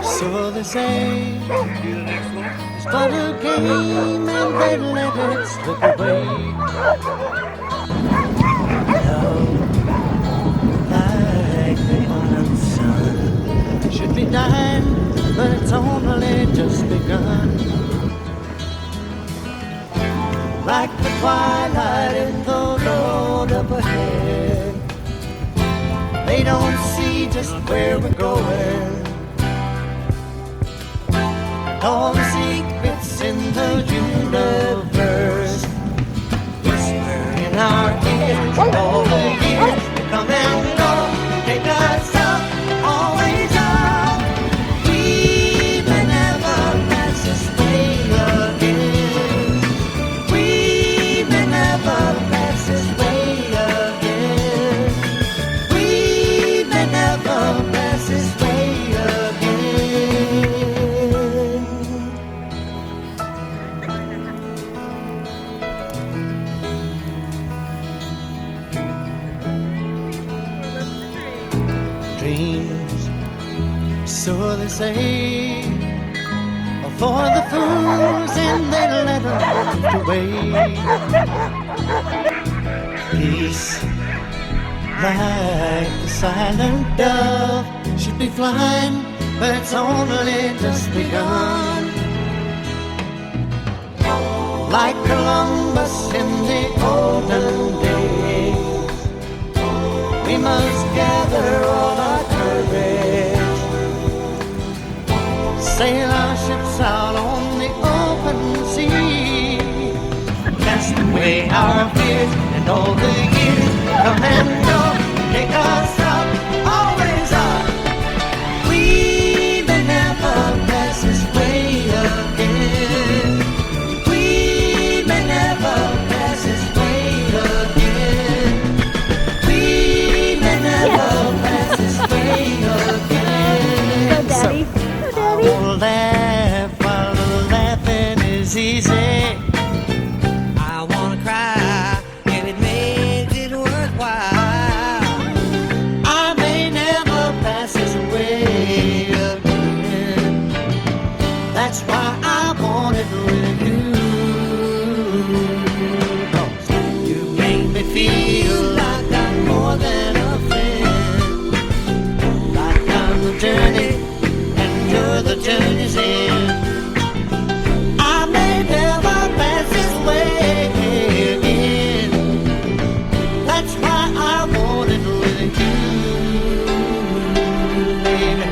So they say it's but a game and they let it slip away. Love, like the autumn sun, should be dying, but it's only just begun. Like the twilight in the road up ahead, they don't see just where we're going. All the secrets in the universe whisper in our ears. All the years that come and go, take us up, always up. We may never pass this way again. We may never pass this way again. We may never pass this way again. Dreams, so they say, are for the fools and they let them drift away. Peace, like the silent dove, should be flying, but it's only just begun. Like Columbus in the olden days, we must gather all our courage, sail our ships out on the open sea, cast away our fears and all the years come and go, take us up, always up. We may never pass this way again. We may never pass this way again. We may never pass this way again. Go, Daddy. Go, Daddy. I will laugh while laughing is easy. I wanna cry if it makes it worthwhile. I may never pass this way again. That's why I want it with you. 'Cause you make me feel like I'm more than a friend, like I'm the journey and you're the journey's end. I may never pass this way again. That's why I want it with you, baby.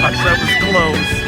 Gosh, that was close.